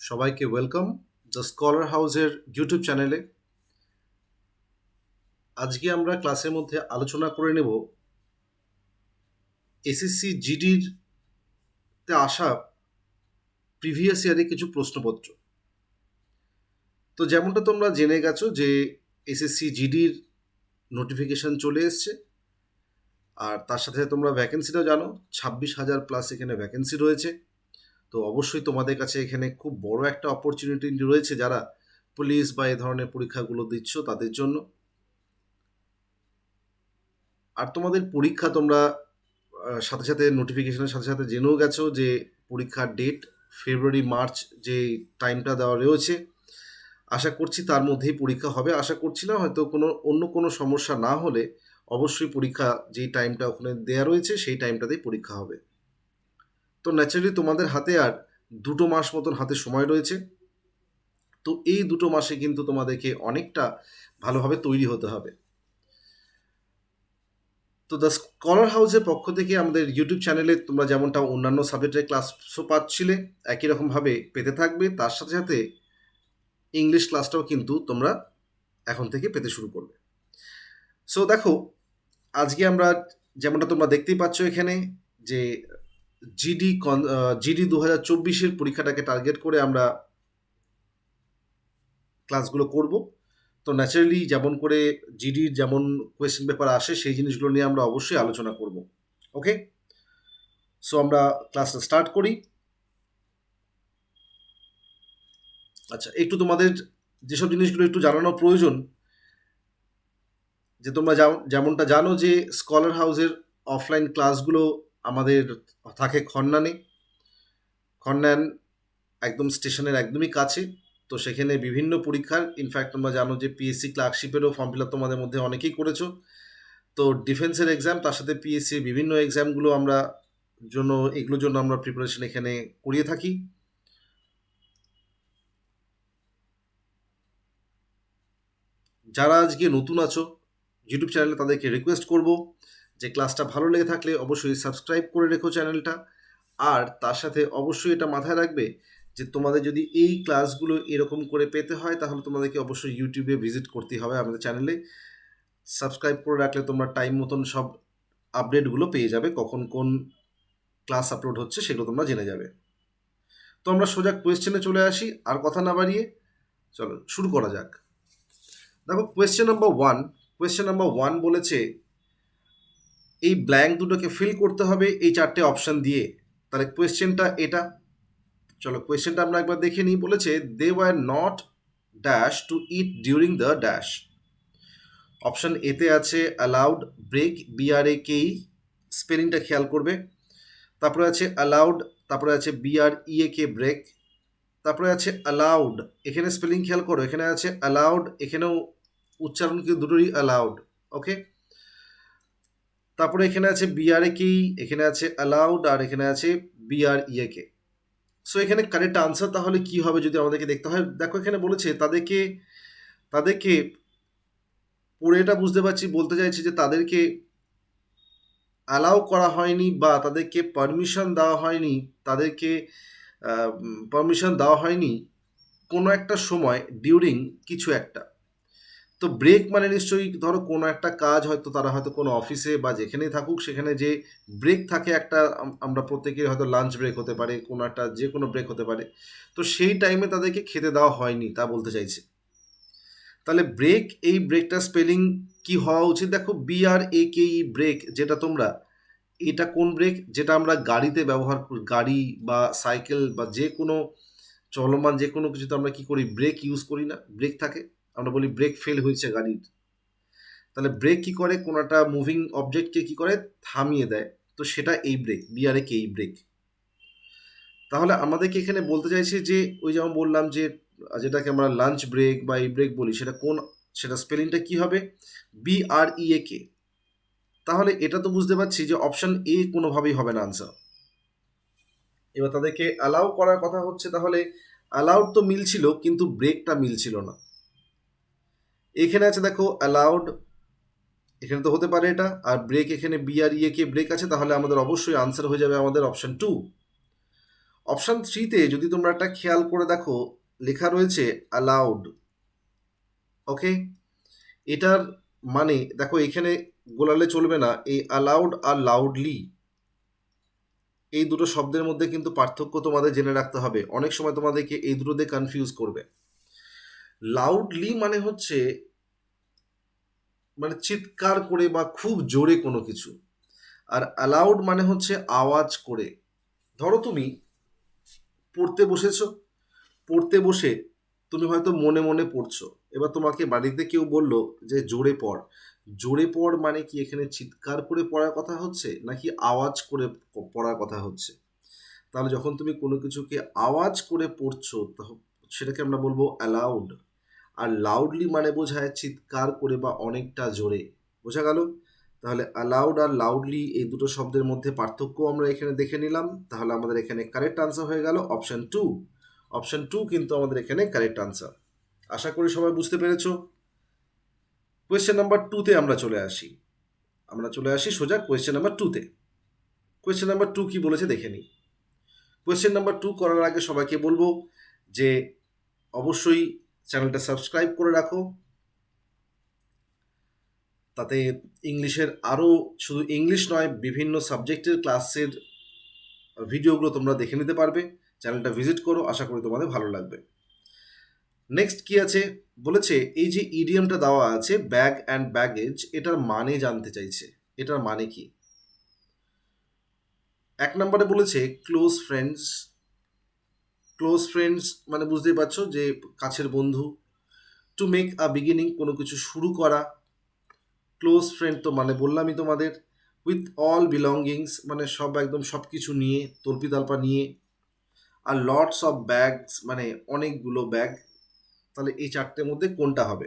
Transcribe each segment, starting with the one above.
সবাইকে welcome the scholar হাউসের YouTube চ্যানেলে। আজকে আমরা ক্লাসের মধ্যে আলোচনা করে নেব এসএসসি জিডির তে আসা প্রিভিয়াস ইয়ারে কিছু প্রশ্নপত্র। তো যেমনটা তোমরা জেনে গেছো যে এসএসসি জিডির নোটিফিকেশন চলে এসছে, আর তার সাথে তোমরা ভ্যাকেন্সিটাও জানো, 26,000 প্লাস এখানে ভ্যাকেন্সি রয়েছে। তো অবশ্যই তোমাদের কাছে এখানে খুব বড় একটা অপরচুনিটি রয়েছে যারা পুলিশ বা এই ধরনের পরীক্ষাগুলো দিচ্ছ তাদের জন্য। আর তোমাদের পরীক্ষা তোমরা সাথে সাথে নোটিফিকেশনের সাথে সাথে জেনেও গেছো যে পরীক্ষার ডেট ফেব্রুয়ারি মার্চ যে টাইমটা দেওয়া রয়েছে, আশা করছি তার মধ্যেই পরীক্ষা হবে। আশা করছি না, হয়তো অন্য কোনো সমস্যা না হলে অবশ্যই পরীক্ষা যেই টাইমটা ওখানে দেওয়া রয়েছে সেই টাইমটাতেই পরীক্ষা হবে। তো ন্যাচারালি তোমাদের হাতে আর 2 মাস মতন হাতে সময় রয়েছে। তো এই 2 মাসে কিন্তু তোমাদেরকে অনেকটা ভালোভাবে তৈরি হতে হবে। তো দ্য স্কলার হাউসের পক্ষ থেকে আমাদের ইউটিউব চ্যানেলে তোমরা যেমনটা অন্যান্য সাবজেক্টের ক্লাসও পাচ্ছিলে একই রকমভাবে পেতে থাকবে। তার সাথে সাথে ইংলিশ ক্লাসটাও কিন্তু তোমরা এখন থেকে পেতে শুরু করবে। সো দেখো, আজকে আমরা যেমনটা তোমরা দেখতেই পাচ্ছ এখানে যে জিডি 2024-এর পরীক্ষাটাকে টার্গেট করে আমরা ক্লাসগুলো করব। তো ন্যাচারালি যেমন করে জিডির যেমন কোয়েশ্চেন পেপার আসে সেই জিনিসগুলো নিয়ে আমরা অবশ্যই আলোচনা করব। ওকে, সো আমরা ক্লাসটা স্টার্ট করি। আচ্ছা, একটু তোমাদের যেসব জিনিসগুলো একটু জানানো প্রয়োজন, যে তোমরা যেমনটা জানো যে স্কলার হাউসের অফলাইন ক্লাসগুলো আমাদের থাকে খন্নানে। খন্নান একদম স্টেশনের একদমই কাছে। তো সেখানে বিভিন্ন পরীক্ষার, ইনফ্যাক্ট তোমরা জানো যে পিএসসি ক্লার্কশিপেরও ফর্ম ফিল আপ তোমাদের মধ্যে অনেকেই করেছো। তো ডিফেন্সের এক্সাম, তার সাথে পিএসসি বিভিন্ন এক্সামগুলো আমরা এগুলোর জন্য আমরা প্রিপারেশন এখানে করিয়ে থাকি। যারা আজকে নতুন আছো ইউটিউব চ্যানেলে, তাদেরকে রিকোয়েস্ট করব যে ক্লাসটা ভালো লেগে থাকলে অবশ্যই সাবস্ক্রাইব করে রেখো চ্যানেলটা। আর তার সাথে অবশ্যই এটা মাথায় রাখবে যে তোমাদের যদি এই ক্লাসগুলো এরকম করে পেতে হয় তাহলে তোমাদেরকে অবশ্যই ইউটিউবে ভিজিট করতে হবে আমাদের চ্যানেলে। সাবস্ক্রাইব করে রাখলে তোমরা টাইম মতন সব আপডেটগুলো পেয়ে যাবে, কখন কোন ক্লাস আপলোড হচ্ছে সেগুলো তোমরা জেনে যাবে। তো আমরা সোজা কোয়েশ্চেনে চলে আসি, আর কথা না বাড়িয়ে চলো শুরু করা যাক। দেখো, কোয়েশ্চেন নাম্বার ওয়ান বলেছে এই ব্ল্যাঙ্ক দুটোকে ফিল করতে হবে এই 4টে অপশন দিয়ে। তাহলে কোয়েশ্চেনটা এটা, চলো কোয়েশ্চেনটা আমরা একবার দেখে নিই। বলেছে they were not dash to eat during the dash. Option এতে আছে অ্যালাউড ব্রেক, BRAKE, স্পেলিংটা খেয়াল করবে। তারপরে আছে অ্যালাউড, তারপরে আছে BREAK ব্রেক, তারপরে আছে অ্যালাউড, এখানে স্পেলিং খেয়াল করো, এখানে আছে অ্যালাউড, এখানেও উচ্চারণ কিন্তু দুটোরই অ্যালাউড। ওকে, তারপরে এখানে আছে BRAKE, এখানে আছে অ্যালাউড, আর এখানে আছে BREAK। সো এখানে কারেক্ট আনসার তাহলে কি হবে যদি আমাদেরকে দেখতে হয়? দেখো এখানে বলেছে তাদেরকে তাদেরকে পড়ে এটা বুঝতে পারছি বলতে চাইছি যে তাদেরকে অ্যালাউ করা হয়নি বা তাদেরকে পারমিশন দেওয়া হয়নি, তাদেরকে পারমিশন দেওয়া হয়নি কোনো একটা সময় ডিউরিং কিছু একটা। তো ব্রেক মানে নিশ্চয়ই ধরো কোনো একটা কাজ, হয়তো তারা হয়তো কোনো অফিসে বা যেখানেই থাকুক সেখানে যে ব্রেক থাকে একটা, আমরা প্রত্যেকের হয়তো লাঞ্চ ব্রেক হতে পারে, কোনো একটা যে কোনো ব্রেক হতে পারে। তো সেই টাইমে তাদেরকে খেতে দেওয়া হয়নি তা বলতে চাইছে। তাহলে ব্রেক, এই ব্রেকটার স্পেলিং কি হওয়া উচিত? দেখো BRAKE ব্রেক, যেটা তোমরা, এটা কোন ব্রেক? যেটা আমরা গাড়িতে ব্যবহার করি, গাড়ি বা সাইকেল বা যে কোনো চলমান যে কোনো কিছুতে আমরা কি করি, ব্রেক ইউজ করি না, ব্রেক থাকে, আমরা বলি ব্রেক ফেল হয়েছে গাড়ির। তাহলে ব্রেক কি করে? কোনো একটা মুভিং অবজেক্টকে কি করে? থামিয়ে দেয়। তো সেটা এই ব্রেক, BRAKE ব্রেক। তাহলে আমাদেরকে এখানে বলতে চাইছে যে ওই যেমন বললাম যে যেটাকে আমরা লাঞ্চ ব্রেক বা এই ব্রেক বলি, সেটা কোন, সেটা স্পেলিংটা কি হবে? BREAK। তাহলে এটা তো বুঝতে পারছি যে অপশন এ কোনোভাবেই হবে না আনসার। এবার তাদেরকে অ্যালাউ করার কথা হচ্ছে, তাহলে অ্যালাউড তো মিলছিল কিন্তু ব্রেকটা মিলছিল না। এখানে আছে দেখো অ্যালাউড, এখানে তো হতে পারে এটা, আর ব্রেক এখানে BREAK ব্রেক আছে, তাহলে আমাদের অবশ্যই আনসার হয়ে যাবে আমাদের অপশন 2। অপশান 3-তে যদি তোমরা একটা খেয়াল করে দেখো, লেখা রয়েছে অ্যালাউড। ওকে, এটার মানে দেখো এখানে গোলালে চলবে না, এই অ্যালাউড আর লাউডলি এই দুটো শব্দের মধ্যে কিন্তু পার্থক্য তোমাদের জেনে রাখতে হবে। অনেক সময় তোমাদেরকে এই দুটোতে কনফিউজ করবে। লাউডলি মানে হচ্ছে মানে চিৎকার করে বা খুব জোরে কোনো কিছু, আর অ্যালাউড মানে হচ্ছে আওয়াজ করে। ধরো তুমি পড়তে বসেছো, পড়তে বসে তুমি হয়তো মনে মনে পড়ছো, এবার তোমাকে বাড়িতে কেউ বলল যে জোরে পড়। জোরে পড় মানে কি এখানে চিৎকার করে পড়ার কথা হচ্ছে নাকি আওয়াজ করে পড়ার কথা হচ্ছে? তাহলে যখন তুমি কোনো কিছুকে আওয়াজ করে পড়ছো তখন সেটাকে আমরা বলবো অ্যালাউড। আর লাউডলি মানে বোঝায় চিৎকার করে বা অনেকটা জোরে। বোঝা গেল? তাহলে অ্যালাউড আর লাউডলি এই দুটো শব্দের মধ্যে পার্থক্য আমরা এখানে দেখে নিলাম। তাহলে আমাদের এখানে কারেক্ট আনসার হয়ে গেল অপশন 2। অপশন 2 কিন্তু আমাদের এখানে কারেক্ট আনসার। আশা করি সবাই বুঝতে পেরেছো। কোয়েশ্চেন নাম্বার 2-তে আমরা চলে আসি। সোজা কোয়েশ্চেন নাম্বার 2-তে। কোয়েশ্চেন নাম্বার 2 কি বলেছে দেখে নিই। কোয়েশ্চেন নাম্বার 2 করার আগে সবাইকে বলবো যে অবশ্যই চ্যানেলটা সাবস্ক্রাইব করে রাখো, তাতে ইংলিশের আরও শুধু ইংলিশ নয় বিভিন্ন সাবজেক্টের ক্লাসের ভিডিওগুলো তোমরা দেখে নিতে পারবে। চ্যানেলটা ভিজিট করো, আশা করি তোমাদের ভালো লাগবে। নেক্সট কি আছে বলেছে, এই যে ইডিয়ামটা দেওয়া আছে ব্যাগ অ্যান্ড ব্যাগেজ, এটার মানে জানতে চাইছে। এটার মানে কি? 1 নম্বরে বলেছে ক্লোজ ফ্রেন্ডস। ক্লোজ ফ্রেন্ডস মানে বুঝতেই পারছো যে কাছের বন্ধু। টু মেক আ বিগিনিং কোনো কিছু শুরু করা। ক্লোজ ফ্রেন্ড তো মানে বললামই তোমাদের। উইথ অল বিলঙ্গিংস মানে সব একদম সব কিছু নিয়ে, তল্পিতাল্পা নিয়ে। আর লটস অফ ব্যাগস মানে অনেকগুলো ব্যাগ। তাহলে এই চারটের মধ্যে কোনটা হবে?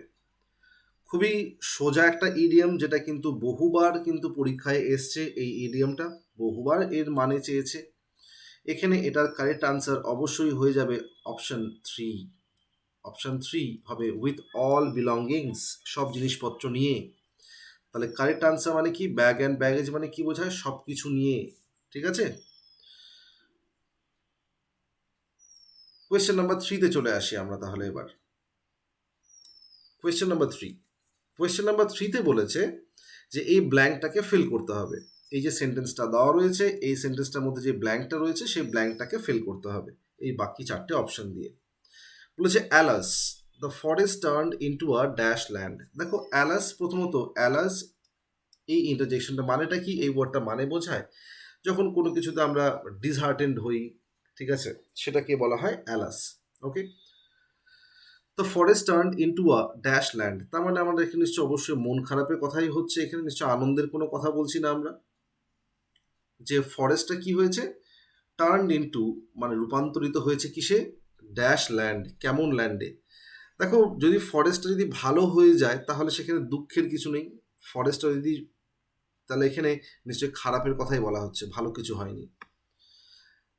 খুবই সোজা একটা ইডিয়ম, যেটা কিন্তু বহুবার কিন্তু পরীক্ষায় এসছে। এই ইডিয়মটা বহুবার এর মানে চেয়েছে। এখানে এটার কারেক্ট আনসার অবশ্যই হয়ে যাবে অপশন 3। অপশন 3 হবে উইথ অল বিলঙ্গিংস, সব জিনিসপত্র নিয়ে। তাহলে কারেক্ট আনসার মানে কি? ব্যাগ অ্যান্ড ব্যাগেজ মানে কি বোঝায়? সব কিছু নিয়ে। ঠিক আছে, কোয়েশ্চেন নাম্বার 3-তে চলে আসি আমরা তাহলে এবার। Question number 3। কোয়েশ্চেন নাম্বার 3-তে বলেছে যে এই ব্ল্যাঙ্কটাকে ফিল করতে হবে। এই যে সেন্টেন্সটা দেওয়া রয়েছে, এই সেন্টেন্সটার মধ্যে যে ব্ল্যাঙ্কটা রয়েছে সেই ব্ল্যাঙ্কটাকে ফিল করতে হবে এই বাকি চারটে অপশন দিয়ে। বলেছে alas the forest turned into a dash land. দেখো অ্যালাস, প্রথমত অ্যালাস এই ইন্টারজেকশনটা মানেটা কি? এই ওয়ার্ডটা মানে বোঝায় যখন কোনো কিছুতে আমরা ডিসহার্টেন্ড হই, ঠিক আছে, সেটাকে বলা হয় alas. Okay, the forest turn into a dash land, তার মানে আমাদের এখানে নিশ্চয় অবশ্যই মন খারাপের কথাই হচ্ছে। এখানে নিশ্চয় আনন্দের কোনো কথা বলছি না আমরা। যে ফরেস্টটা কি হয়েছে? টার্ন ইনটু মানে রূপান্তরিত হয়েছে কিসে? ড্যাশ ল্যান্ড, কেমন ল্যান্ডে। দেখো যদি ফরেস্টটা যদি ভালো হয়ে যায় তাহলে সেখানে দুঃখের কিছু নেই। ফরেস্টটা যদি, তাহলে এখানে নিশ্চয়ই খারাপের কথাই বলা হচ্ছে, ভালো কিছু হয়নি।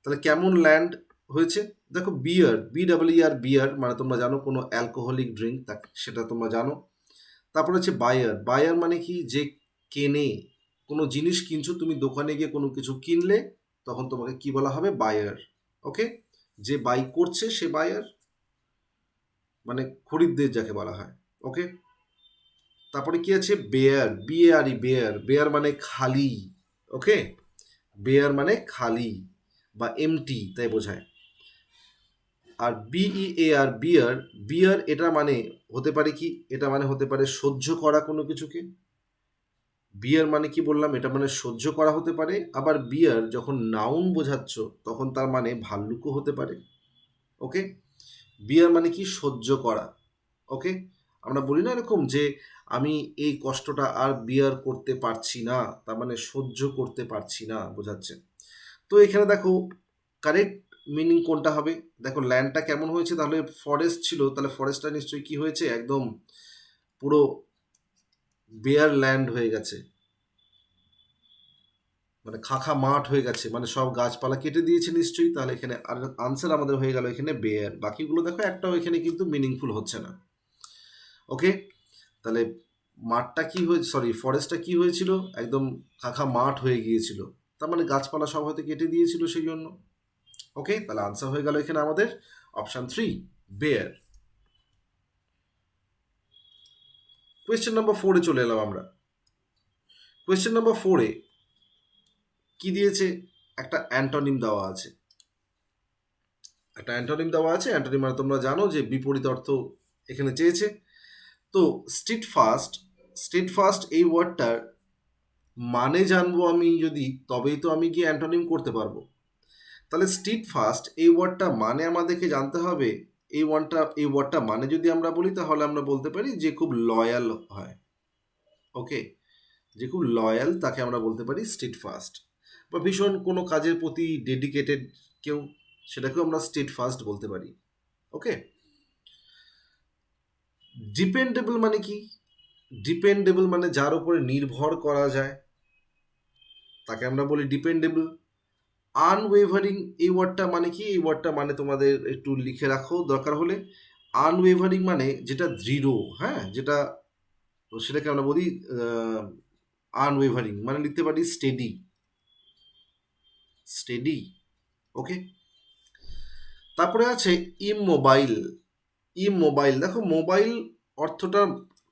তাহলে কেমন ল্যান্ড হয়েছে? দেখো বিয়ার, বিডাব্লিউআর বিয়ার মানে তোমরা জানো কোনো অ্যালকোহলিক ড্রিঙ্ক, সেটা তোমরা জানো। তারপর হচ্ছে বায়ার। বায়ার মানে কি? যে কেনে, কোনো জিনিস কিনছো তুমি, দোকানে গিয়ে কোনো কিছু কিনলে তখন তোমাকে কি বলা হবে? বায়ার। ওকে, যে বাই করছে সে বায়ার, মানে খরিদ্দের যাকে বলা হয়। ওকে, তারপরে কি আছে? Bear, বিএআরই bear. বেয়ার মানে খালি। ওকে, বেয়ার মানে খালি বা এমটি, তাই বোঝায়। আর বিইএআর বিয়ার, বিয়ার এটা মানে হতে পারে কি? এটা মানে হতে পারে সহ্য করা কোনো কিছুকে। বিয়ার মানে কি বললাম? এটা মানে সহ্য করা হতে পারে। আবার বিয়ার যখন নাউন বোঝাচ্ছ তখন তার মানে ভাল্লুকও হতে পারে। ওকে, বিয়ার মানে কি? সহ্য করা। ওকে, আমরা বলি না এরকম যে আমি এই কষ্টটা আর বিয়ার করতে পারছি না, তার মানে সহ্য করতে পারছি না বোঝাচ্ছে। তো এখানে দেখো কারেক্ট মিনিং কোনটা হবে? দেখো ল্যান্ডটা কেমন হয়েছে, তাহলে ফরেস্ট ছিল, তাহলে ফরেস্টটা নিশ্চয়ই কি হয়েছে? একদম পুরো বেয়ার ল্যান্ড হয়ে গেছে, মানে খাখা মাঠ হয়ে গেছে, মানে সব গাছপালা কেটে দিয়েছে নিশ্চয়ই। তাহলে এখানে আর আনসার আমাদের হয়ে গেল এখানে বেয়ার। বাকিগুলো দেখো একটাও এখানে কিন্তু মিনিংফুল হচ্ছে না। ওকে, তাহলে মাঠটা কি হয়েছে, সরি ফরেস্টটা কি হয়েছিল? একদম খাখা মাঠ হয়ে গিয়েছিল, তার মানে গাছপালা সব হয়তো কেটে দিয়েছিল সেই জন্য। ওকে, তাহলে আনসার হয়ে গেল এখানে আমাদের অপশন 3 বেয়ার। কোয়েশ্চেন নাম্বার 4-এ চলে এলাম আমরা। কোয়েশ্চেন নাম্বার 4-এ কি দিয়েছে, একটা অ্যান্টোনিম দেওয়া আছে। একটা অ্যান্টোনিম দেওয়া আছে, অ্যান্টোনিম মানে তোমরা জানো যে বিপরীত অর্থ এখানে চেয়েছে। তো স্ট্রিট ফাস্ট এই ওয়ার্ডটার মানে জানবো আমি যদি, তবেই তো আমি গিয়ে অ্যান্টোনিম করতে পারবো। তাহলে স্ট্রিট ফাস্ট এই ওয়ার্ডটা মানে আমাদেরকে জানতে হবে। এই ওয়ার্ডটা মানে যদি আমরা বলি তাহলে আমরা বলতে পারি যে খুব লয়াল হয়। ওকে, যে খুব লয়াল তাকে আমরা বলতে পারি স্ট্রিট ফাস্ট। বা ভীষণ কোনো কাজের প্রতি ডেডিকেটেড কেউ, সেটাকেও আমরা স্ট্রিট ফাস্ট বলতে পারি। ওকে, ডিপেন্ডেবল মানে কি? ডিপেন্ডেবল মানে যার উপরে নির্ভর করা যায়, তাকে আমরা বলি ডিপেন্ডেবল। আনওয়েভারিং এই ওয়ার্ডটা মানে কি? এই ওয়ার্ডটা মানে তোমাদের একটু লিখে রাখো দরকার হলে। আনওয়েভারিং মানে যেটা দৃঢ়, হ্যাঁ, যেটা, সেটাকে আমরা বলি আনওয়েভারিং। মানে লিখতে পারি স্টেডি। স্টেডি, ওকে। তারপরে আছে ইমোবাইল। ইমোবাইল, দেখো মোবাইল অর্থটা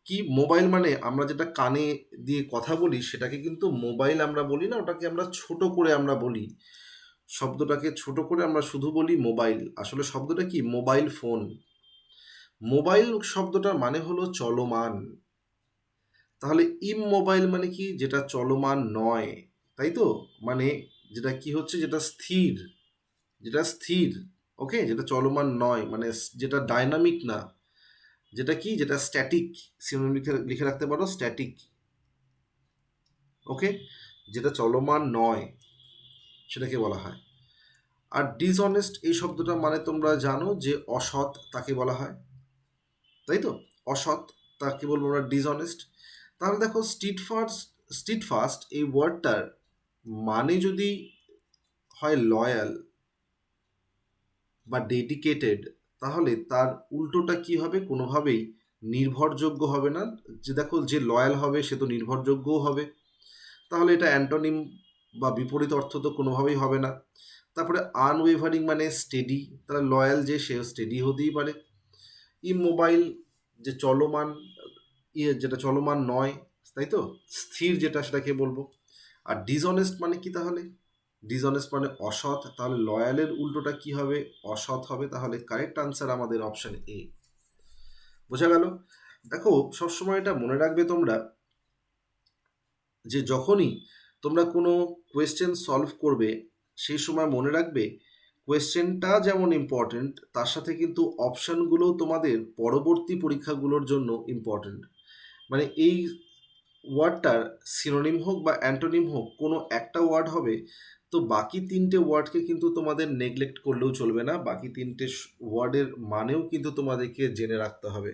কি? মোবাইল মানে আমরা যেটা কানে দিয়ে কথা বলি সেটাকে কিন্তু মোবাইল আমরা বলি না, ওটাকে আমরা ছোট করে আমরা বলি। শব্দটাকে ছোট করে আমরা শুধু বলি মোবাইল। আসলে শব্দটা কি? Mobile phone. মোবাইল শব্দটার মানে হলো চলমান। তাহলে ইমমোবাইল মানে কি? যেটা চলমান নয়, তাই তো? মানে যেটা কি হচ্ছে, যেটা স্থির, যেটা স্থির, ওকে, যেটা চলমান নয়, মানে যেটা ডাইনামিক না, যেটা কি, যেটা স্ট্যাটিক। সিনোনিম লিখে লিখে রাখতে পারো স্ট্যাটিক। ওকে, যেটা চলমান নয় সেটাকে বলা হয়। আর ডিসঅনেস্ট এই শব্দটা মানে তোমরা জানো যে অসৎ, তাকে বলা হয়, তাই তো? অসৎ, তাকে বলবো আমরা ডিসঅনেস্ট। তাহলে দেখো স্ট্রিট ফাস্ট এই ওয়ার্ডটার মানে যদি হয় লয়াল বা ডেডিকেটেড, তাহলে তার উল্টোটা কি হবে? কোনোভাবেই নির্ভরযোগ্য হবে না। যে দেখো, যে লয়াল হবে সে তো নির্ভরযোগ্যও হবে। তাহলে এটা অ্যান্টোনিম বা বিপরীত অর্থ তো কোনোভাবেই হবে না। তারপরে আনওয়েভারিং মানে স্টেডি, তাহলে লয়াল যে সেও স্টেডি হতেই পারে। ইমোবাইল যে চলমান, যেটা চলমান নয়, তাই তো? স্থির যেটা, সেটাকে বলবো। আর ডিসঅনেস্ট মানে কি তাহলে? ডিসঅনেস্ট মানে অসৎ, তাহলে লয়ালের উল্টোটা কি হবে? অসৎ হবে। তাহলে কারেক্ট আনসার আমাদের অপশন এ। বোঝা গেল? দেখো, সবসময় এটা মনে রাখবে তোমরা যে যখনই তোমরা কোনো কোয়েশ্চেন সলভ করবে সেই সময় মনে রাখবে কোয়েশ্চেনটা যেমন ইম্পর্টেন্ট, তার সাথে কিন্তু অপশানগুলোও তোমাদের পরবর্তী পরীক্ষাগুলোর জন্য ইম্পর্টেন্ট। মানে এই ওয়ার্ডটার সিনোনিম হোক বা অ্যান্টোনিম হোক, কোনো একটা ওয়ার্ড হবে, তো বাকি তিনটে ওয়ার্ডকে কিন্তু তোমাদের নেগলেক্ট করলেও চলবে না। বাকি তিনটে ওয়ার্ডের মানেও কিন্তু তোমাদেরকে জেনে রাখতে হবে,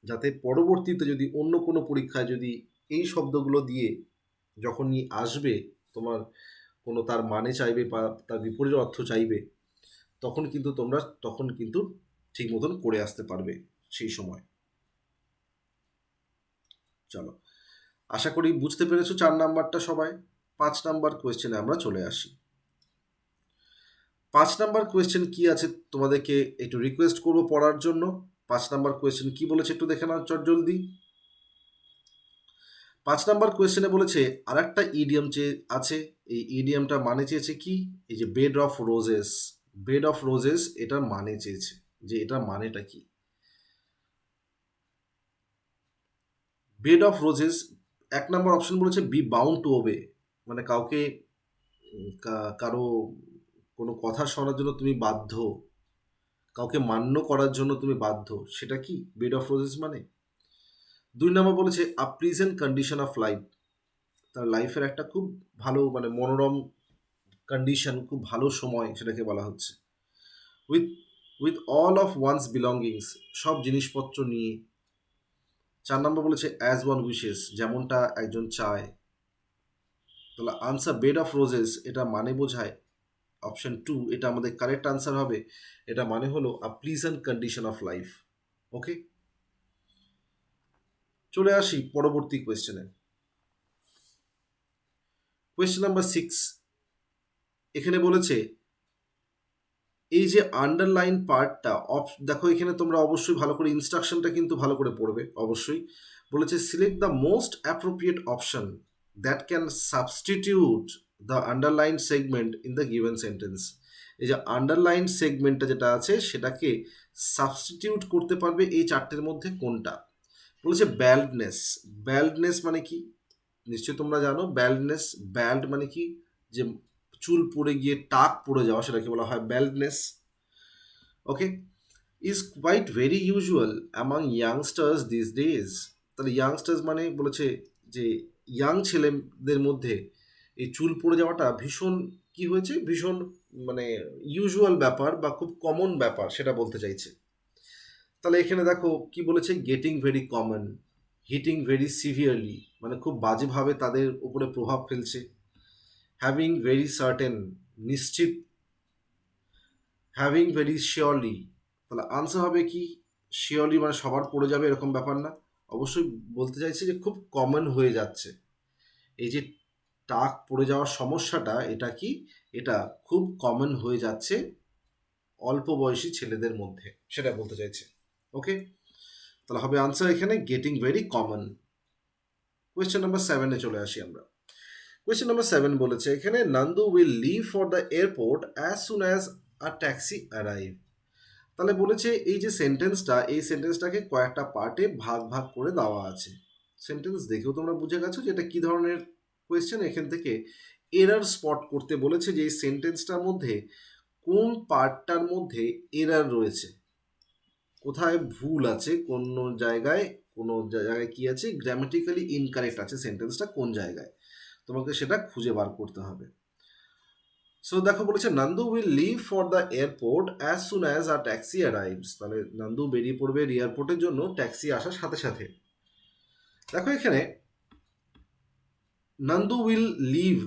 যাতে পরবর্তীতে যদি অন্য কোনো পরীক্ষায় যদি এই শব্দগুলো দিয়ে যখনই আসবে, তোমার কোনো তার মানে চাইবে বা তার বিপরীত অর্থ চাইবে, তখন কিন্তু ঠিক মতন করে আসতে পারবে সেই সময়। চলো, আশা করি বুঝতে পেরেছো 4 নাম্বারটা সবাই। 5 নাম্বার কোয়েশ্চেনে আমরা চলে আসি। 5 নাম্বার কোয়েশ্চেন কি আছে তোমাদেরকে একটু রিকোয়েস্ট করবো পড়ার জন্য। 5 নাম্বার কোয়েশ্চেন কি বলেছে একটু দেখে নাও চট জলদি। 5 নাম্বার কোয়েশ্চেনে বলেছে আর একটা ইডিয়াম আছে। এই ইডিয়ামটা মানে চেয়েছে কি? এই যে bed of roses. Bed of roses এটার মানে চেয়েছে, যে এটার মানেটা কি। Bed of roses, 1 number option বলেছে বি বাউন্ড টু ওবে, মানে কাউকে কারো কোনো কথা শোনার জন্য তুমি বাধ্য, কাউকে মান্য করার জন্য তুমি বাধ্য, সেটা কি বেড অফ রোজেস মানে? 2 নাম্বার বলেছে আ প্রিজেন্ট কন্ডিশন অফ লাইফ, তার লাইফের একটা খুব ভালো, মানে মনোরম কন্ডিশন, খুব ভালো সময় সেটাকে বলা হচ্ছে। With with all of wands belongings, সব জিনিসপত্র নিয়ে। 4 নাম্বার বলেছে অ্যাজ ওয়ান উইশেস, যেমনটা একজন চায়। তাহলে আনসার বেড অফ রোজেস এটা মানে বোঝায় অপশন 2, এটা আমাদের কারেক্ট আনসার হবে। এটা মানে হলো আ প্লিজেন্ট কন্ডিশন অফ লাইফ। ওকে, চলে আসি পরবর্তী কোয়েশ্চেনে। কোয়েশ্চেন নাম্বার 6, এখানে বলেছে এই যে আন্ডারলাইন পার্টটা দেখো এখানে তোমরা অবশ্যই ভালো করে ইনস্ট্রাকশনটা কিন্তু ভালো করে পড়বে অবশ্যই। বলেছে select the most appropriate option that can substitute the underline segment in the given sentence. এই যে আন্ডারলাইন সেগমেন্টটা যেটা আছে সেটাকে সাবস্টিটিউট করতে পারবে এই চারটের মধ্যে কোনটা। বলেছে ব্যাল্ডনেস। ব্যাল্ডনেস মানে কি নিশ্চয়ই তোমরা জানো। ব্যাল্ডনেস, ব্যাল্ড মানে কি, যে চুল পড়ে গিয়ে টাক পড়ে যাওয়া, সেটাকে বলা হয় baldness. Okay, is quite very usual among youngsters this days. তাহলে ইয়াংস্টার্স মানে বলেছে যে ইয়াং ছেলেদের মধ্যে এই চুল পড়ে যাওয়াটা ভীষণ কি হয়েছে, ভীষণ মানে ইউজুয়াল ব্যাপার বা খুব কমন ব্যাপার সেটা বলতে চাইছে। তাহলে এখানে দেখো কি বলেছে, getting very common, hitting very severely মানে খুব বাজেভাবে তাদের উপরে প্রভাব ফেলছে। হ্যাভিং ভেরি সার্টেন নিশ্চিত, হ্যাভিং ভেরি শিওরলি, তাহলে আনসার হবে কি, শিওরলি মানে সবার পড়ে যাবে এরকম ব্যাপার না, অবশ্যই বলতে চাইছে যে খুব কমন হয়ে যাচ্ছে। এই যে টাক পড়ে যাওয়ার সমস্যাটা এটা কি, এটা খুব কমন হয়ে যাচ্ছে অল্প বয়সী ছেলেদের মধ্যে, সেটা বলতে চাইছে। ওকে, তাহলে হবে আনসার এখানে getting very common. Question number 7-এ চলে আসি আমরা। কোয়েশ্চেন নাম্বার 7 বলেছে এখানে Nandu will leave for the airport as soon as a taxi arrive. তাহলে বলেছে এই যে সেন্টেন্সটা, এই সেন্টেন্সটাকে কয়েকটা পার্টে ভাগ ভাগ করে দেওয়া আছে। সেন্টেন্স দেখেও তোমরা বুঝে গেছো যে এটা কী ধরনের কোয়েশ্চেন। এখান থেকে এরার স্পট করতে বলেছে যে এই সেন্টেন্সটার মধ্যে কোন পার্টটার মধ্যে এরার রয়েছে, কোথায় ভুল আছে, কোনো জায়গায় কি আছে, গ্রামেটিক্যালি ইনকারেক্ট আছে সেন্টেন্সটা কোন জায়গায়, তোমাকে সেটা খুঁজে বার করতে হবে। সো দেখো বলেছে Nandu will leave for the airport as soon as a taxi arrives. তাহলে নন্দু বেরিয়ে পড়বে এয়ারপোর্টের জন্য ট্যাক্সি আসার সাথে সাথে। দেখো এখানে Nandu will leave,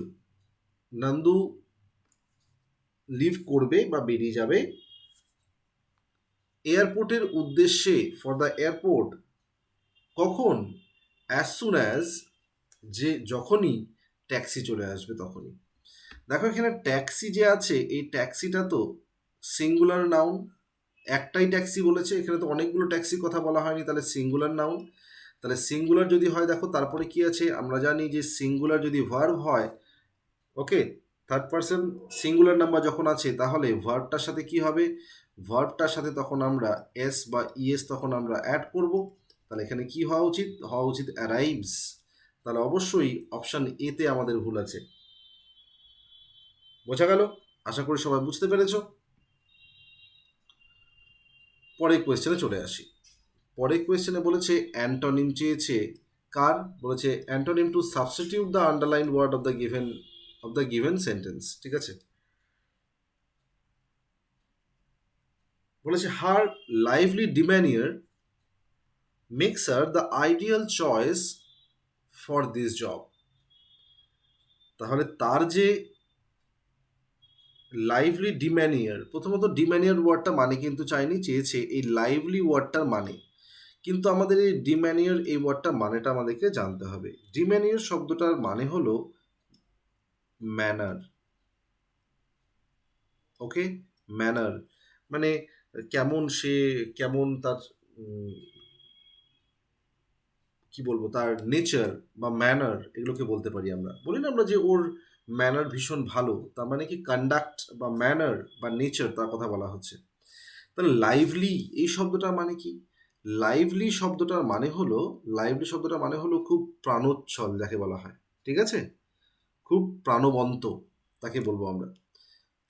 Nandu leave করবে বা বেরিয়ে যাবে এয়ারপোর্টের উদ্দেশ্যে, ফর দ্য এয়ারপোর্ট, কখন, অ্যাজ সুন অ্যাজ, যে যখনই ট্যাক্সি চলে আসবে তখনই। দেখো এখানে ট্যাক্সি যে আছে, এই ট্যাক্সিটা তো সিঙ্গুলার নাউন, একটাই ট্যাক্সি বলেছে, এখানে তো অনেকগুলো ট্যাক্সির কথা বলা হয়নি, তাহলে সিঙ্গুলার নাউন। তাহলে সিঙ্গুলার যদি হয় দেখো তারপরে কি আছে, আমরা জানি যে সিঙ্গুলার যদি ভার্ব হয়, ওকে, থার্ড পারসন সিঙ্গুলার নাম্বার যখন আছে তাহলে ভার্বটার সাথে কি হবে, ভার্বটার সাথে তখন আমরা এস বা ইএস তখন আমরা অ্যাড করব। তাহলে এখানে কি হওয়া উচিত, হওয়া উচিত অ্যারাইভস। তাহলে অবশ্যই অপশান এতে আমাদের ভুল আছে। বোঝা গেল? আশা করি সবাই বুঝতে পেরেছ। পরের কোয়েশ্চেনে চলে আসি। পরের কোয়েশ্চেনে বলেছে অ্যান্টনিম চেয়েছে কার, বলেছে antonym to substitute the underline word of the given sentence. ঠিক আছে, বলেছে her lively demeanour makes her the ideal choice for this job. তাহলে তার যে লাইভলি ডিম্যানিয়ার, প্রথমত ডিম্যানিয়ার ওয়ার্ডটা মানে কিন্তু চাইনি, চেয়েছে এই লাইভলি ওয়ার্ডটার মানে, কিন্তু আমাদের এই ডিম্যানিয়ার এই ওয়ার্ডটার মানেটা আমাদেরকে জানতে হবে। ডিম্যানিয়ার শব্দটার মানে হলো ম্যানার। ওকে, ম্যানার মানে কেমন সে, কেমন তার কি বলবো, তার নেচার বা ম্যানার, এগুলোকে বলতে পারি আমরা। বলি না আমরা যে ওর ম্যানার ভীষণ ভালো, তার মানে কি কন্ডাক্ট বা ম্যানার বা নেচার তার কথা বলা হচ্ছে। তাহলে লাইভলি এই শব্দটার মানে কি, লাইভলি শব্দটার মানে হলো, লাইভলি শব্দটার মানে হলো খুব প্রাণোচ্ছল যাকে বলা হয়। ঠিক আছে, খুব প্রাণবন্ত তাকে বলবো আমরা।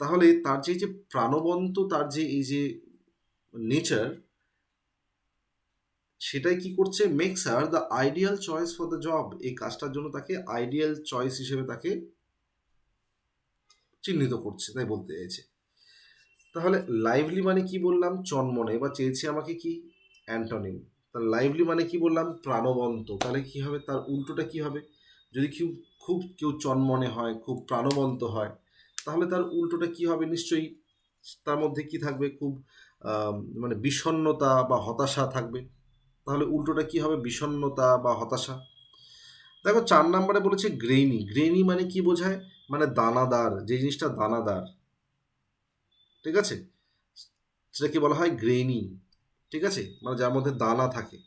তাহলে তার যে প্রাণবন্ত, তার যে এই যে নেচার, সেটাই কি করছে, makes her the ideal choice for the job, এই কাজটার জন্য তাকে আইডিয়াল চয়েস হিসেবে তাকে চিহ্নিত করছে, তাই বলতে চাইছে। তাহলে লাইভলি মানে কি বললাম, চনমনে, বা চেয়েছে আমাকে কি, অ্যান্টনিম। তাহলে লাইভলি মানে কি বললাম, প্রাণবন্ত। তাহলে কি হবে, তার উল্টোটা কি হবে, যদি খুব খুব কেউ চনমনে হয়, খুব প্রাণবন্ত হয়, তাহলে তার উল্টোটা কি হবে, নিশ্চয়ই তার মধ্যে কি থাকবে, খুব মানে বিষণ্ণতা বা হতাশা থাকবে। তাহলে উল্টোটা কি হবে, বিষণ্ণতা বা হতাশা। দেখো 4 নম্বরে বলেছে গ্রেইনি। গ্রেইনি মানে কি বোঝায়, মানে দানাদার, যে জিনিসটা দানাদার। ঠিক আছে, সেটাকে বলা হয় গ্রেনি, ঠিক আছে, মানে যার মধ্যে দানা থাকে।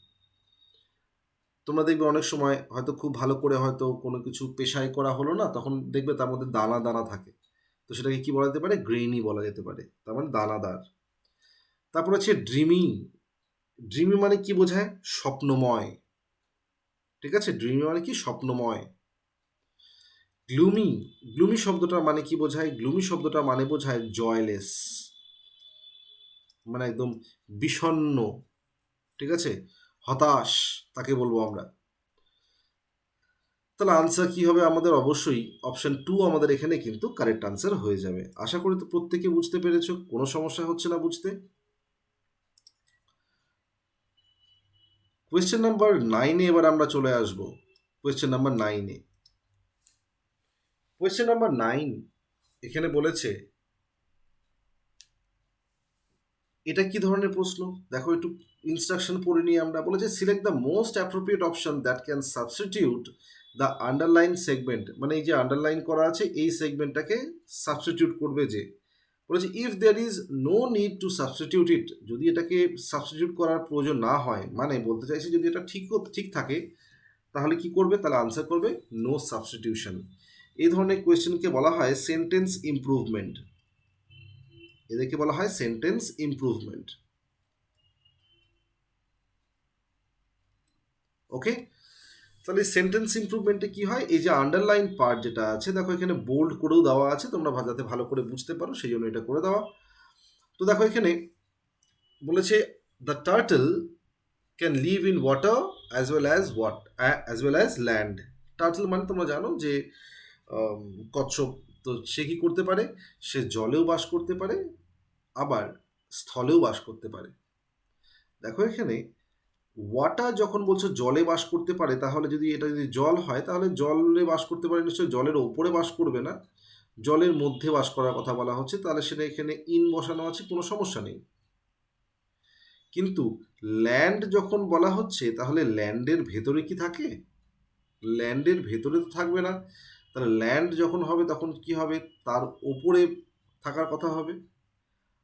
তোমরা দেখবে অনেক সময় হয়তো খুব ভালো করে হয়তো কোনো কিছু পেশাই করা হলো না, তখন দেখবে তার মধ্যে দানা দানা থাকে, তো সেটাকে কি বলা যেতে পারে, গ্রেনি বলা যেতে পারে, তার মানে দানাদার। তারপর হচ্ছে ড্রিমি। ড্রিমি মানে কি বোঝায়, স্বপ্নময়, ঠিক আছে, ড্রিমি মানে কি, স্বপ্নময়। গ্লুমি, গ্লুমি শব্দটা মানে কি বোঝায়, গ্লুমি শব্দটা মানে বোঝায় জয়লেস, মানে একদম বিষণ্ণ, ঠিক আছে, হতাশ, তাকে বলবো আমরা। তাহলে আনসার কি হবে আমাদের, অবশ্যই অপশন 2 আমাদের এখানে কিন্তু কারেক্ট আনসার হয়ে যাবে। আশা করি তো প্রত্যেকে বুঝতে পেরেছো, কোনো সমস্যা হচ্ছে না বুঝতে। কোয়েশ্চেন নাম্বার 9-এ এবার আমরা চলে আসব। কোয়েশ্চেন নাম্বার 9-এ, কোয়েশ্চেন নাম্বার 9 এখানে বলেছে, এটা কি ধরনের প্রশ্ন, দেখো একটু ইনস্ট্রাকশন পড়ে নিয়ে আমরা। বলেছে select the most appropriate option that can substitute the underline segment, মানে এই যে আন্ডারলাইন করা আছে এই সেগমেন্টটাকে সাবস্টিটিউট করবে যে। বলেছে if there is no need to substitute it, যদি এটাকে সাবস্টিটিউট করার প্রয়োজন না হয়, মানে বলতে চাইছে যদি এটা ঠিক থাকে তাহলে কি করবে, তাহলে আনসার করবে নো সাবস্টিটিউশন। এই ধরনের কোয়েশ্চেনকে বলা হয় সেন্টেন্স ইমপ্রুভমেন্ট, এদেরকে বলা হয় সেন্টেন্স ইমপ্রুভমেন্ট। ওকে, তাহলে সেন্টেন্স ইমপ্রুভমেন্টে কি হয়, এই যে আন্ডারলাইন পার্ট যেটা আছে, দেখো এখানে বোল্ড করেও দেওয়া আছে, তোমরা যাতে ভালো করে বুঝতে পারো সেই জন্য এটা করে দেওয়া। তো দেখো এখানে বলেছে the turtle can live in water as well as land. Turtle মানে তোমরা জানো যে কচ্ছপ, তো সে কি করতে পারে, সে জলেও বাস করতে পারে আবার স্থলেও বাস করতে পারে। দেখো এখানে ওয়াটার যখন বলছো জলে বাস করতে পারে, তাহলে যদি এটা যদি জল হয় তাহলে জলে বাস করতে পারে নিশ্চয়ই, জলের ওপরে বাস করবে না, জলের মধ্যে বাস করার কথা বলা হচ্ছে, তাহলে সেটা এখানে ইন বসানো আছে, কোনো সমস্যা নেই। কিন্তু ল্যান্ড যখন বলা হচ্ছে তাহলে ল্যান্ডের ভেতরে কি থাকে, ল্যান্ডের ভেতরে তো থাকবে না, তাহলে ল্যান্ড যখন হবে তখন কি হবে, তার ওপরে থাকার কথা হবে।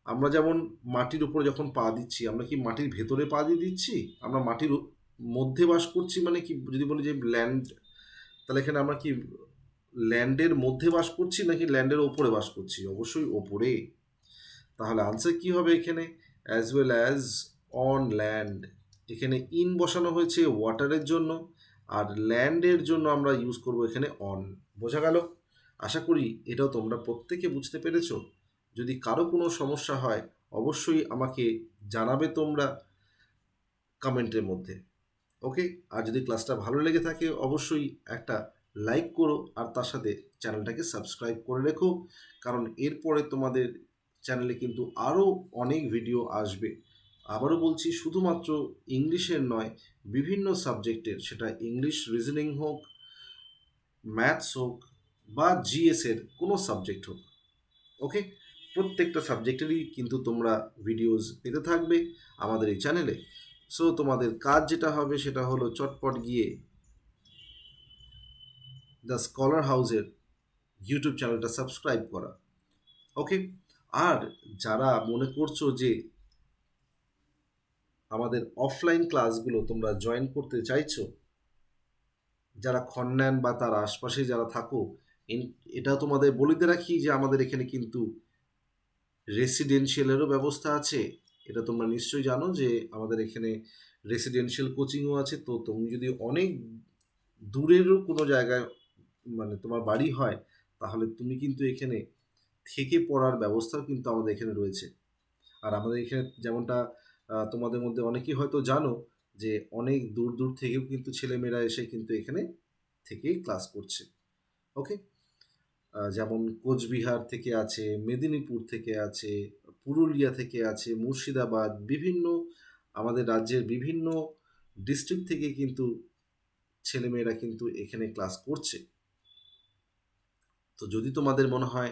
আমরা যেমন মাটির উপরে যখন পা দিচ্ছি, আমরা কি মাটির ভেতরে পা দিয়ে দিচ্ছি, আমরা মাটির মধ্যে বাস করছি, মানে কি যদি বলি যে ল্যান্ড, তাহলে এখানে আমরা কি ল্যান্ডের মধ্যে বাস করছি নাকি ল্যান্ডের ওপরে বাস করছি, অবশ্যই ওপরে। তাহলে আনসার কি হবে এখানে, as well as on land, এখানে ইন বসানো হয়েছে ওয়াটারের জন্য, আর ল্যান্ডের জন্য আমরা ইউজ করব এখানে অন। বোঝা গেল? আশা করি এটাও তোমরা প্রত্যেকে বুঝতে পেরেছো। যদি কারো কোনো সমস্যা হয় অবশ্যই আমাকে জানাবে তোমরা কমেন্টের মধ্যে। ওকে, আর যদি ক্লাসটা ভালো লেগে থাকে অবশ্যই একটা লাইক করো, আর তার সাথে চ্যানেলটাকে সাবস্ক্রাইব করে রেখো, কারণ এরপরে তোমাদের চ্যানেলে কিন্তু আরও অনেক ভিডিও আসবে। আবারও বলছি, শুধুমাত্র ইংলিশের নয়, বিভিন্ন সাবজেক্টের, সেটা ইংলিশ রিজনিং হোক, ম্যাথস হোক বা জিএসের কোনো সাবজেক্ট হোক, ওকে, প্রত্যেকটা সাবজেক্টেরই কিন্তু তোমরা ভিডিওস পেতে থাকবে আমাদের এই চ্যানেলে। সো তোমাদের কাজ যেটা হবে সেটা হলো চটপট গিয়ে দ্য স্কলার হাউসের ইউটিউব চ্যানেলটা সাবস্ক্রাইব করা। ওকে, আর যারা মনে করছো যে আমাদের অফলাইন ক্লাসগুলো তোমরা জয়েন করতে চাইছো, যারা খন্ন্যান বা তার আশপাশে যারা থাকো, এটা তোমাদের বলিতে রাখি যে আমাদের এখানে কিন্তু রেসিডেন্সিয়ালেরও ব্যবস্থা আছে। এটা তোমরা নিশ্চয়ই জানো যে আমাদের এখানে রেসিডেন্সিয়াল কোচিংও আছে। তো তুমি যদি অনেক দূরেরও কোনো জায়গায় মানে তোমার বাড়ি হয়, তাহলে তুমি কিন্তু এখানে থেকে পড়ার ব্যবস্থাও কিন্তু আমাদের এখানে রয়েছে। আর আমাদের এখানে যেমনটা তোমাদের মধ্যে অনেকেই হয়তো জানো যে অনেক দূর দূর থেকেও কিন্তু ছেলেমেয়েরা এসে কিন্তু এখানে থেকেই ক্লাস করছে। ওকে, যেমন কোচবিহার থেকে আছে, মেদিনীপুর থেকে আছে, পুরুলিয়া থেকে আছে, মুর্শিদাবাদ, বিভিন্ন আমাদের রাজ্যের বিভিন্ন ডিস্ট্রিক্ট থেকে কিন্তু ছেলেমেয়েরা কিন্তু এখানে ক্লাস করছে। তো যদি তোমাদের মনে হয়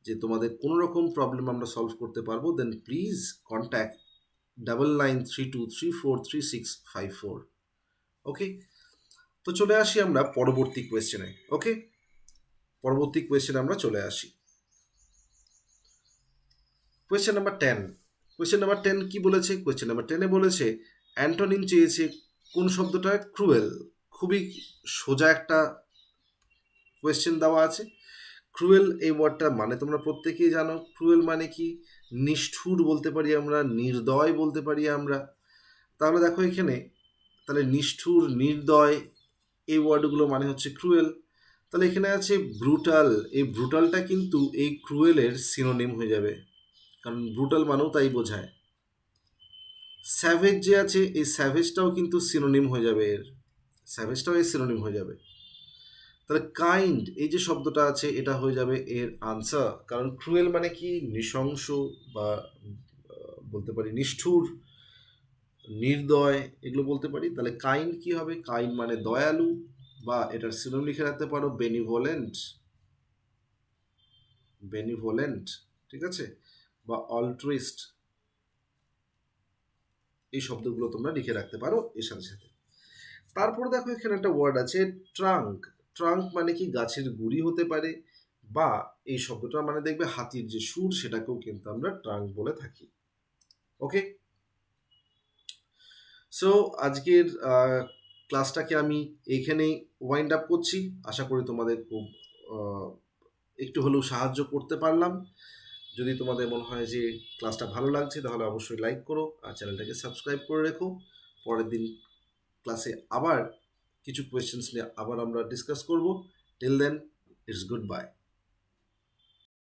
যে তোমাদের কোনো রকম প্রবলেম আমরা সলভ করতে পারবো, দেন প্লিজ কন্ট্যাক্ট 9932343654। ওকে, তো চলে আসি আমরা পরবর্তী কোয়েশ্চেনে। ওকে, পরবর্তী কোয়েশ্চেনে আমরা চলে আসি। কোয়েশ্চেন নাম্বার 10, কোয়েশ্চেন নাম্বার 10 কি বলেছে? কোয়েশ্চেন নাম্বার 10 বলেছে অ্যান্টোনিম চেয়েছে কোন শব্দটা? ক্রুয়েল। খুবই সোজা একটা কোয়েশ্চেন দেওয়া আছে। ক্রুয়েল এই ওয়ার্ডটার মানে তোমরা প্রত্যেকেই জানো। ক্রুয়েল মানে কি? নিষ্ঠুর বলতে পারি আমরা, নির্দয় বলতে পারি আমরা। তাহলে দেখো এখানে, তাহলে নিষ্ঠুর, নির্দয় এই ওয়ার্ডগুলো মানে হচ্ছে ক্রুয়েল। তাহলে এখানে আছে ব্রুটাল। এই ব্রুটালটা কিন্তু এই ক্রুয়েলের সিনোনিম হয়ে যাবে, কারণ ব্রুটাল মানেও তাই বোঝায়। স্যাভেজ যে আছে, এই স্যাভেজটাও কিন্তু সিনোনিম হয়ে যাবে এর, স্যাভেজটাও এর সিনোনিম হয়ে যাবে। তাহলে কাইন্ড এই যে শব্দটা আছে এটা হয়ে যাবে এর আনসার, কারণ ক্রুয়েল মানে কি? নৃশংস বা বলতে পারি নিষ্ঠুর, নির্দয়, এগুলো বলতে পারি। তাহলে কাইন্ড কি হবে? কাইন্ড মানে দয়ালু, বা এটার সিনোনিম লিখে রাখতে পারো বেনিভোলেন্ট, বেনিভোলেন্ট, ঠিক আছে, বা অল্ট্রুইস্ট, এই শব্দগুলো তোমরা লিখে রাখতে পারো এর সাথে সাথে। তারপর দেখো এখানে একটা ওয়ার্ড আছে ট্রাঙ্ক। ট্রাঙ্ক মানে কি? গাছের গুড়ি হতে পারে, বা এই শব্দটা মানে দেখবে হাতির যে সুর সেটাকেও কিন্তু আমরা ট্রাঙ্ক বলে থাকি। ওকে, সো আজকের ক্লাসটাকে আমি এইখানেই ওয়াইন্ড আপ করছি। আশা করি তোমাদের খুব একটু হলেও সাহায্য করতে পারলাম। যদি তোমাদের মনে হয় যে ক্লাসটা ভালো লাগছে তাহলে অবশ্যই লাইক করো আর চ্যানেলটাকে সাবস্ক্রাইব করে রেখো। পরের দিন ক্লাসে আবার কিছু কোয়েশ্চেন্স নিয়ে আবার আমরা ডিসকাস করব। Till then, it's good bye.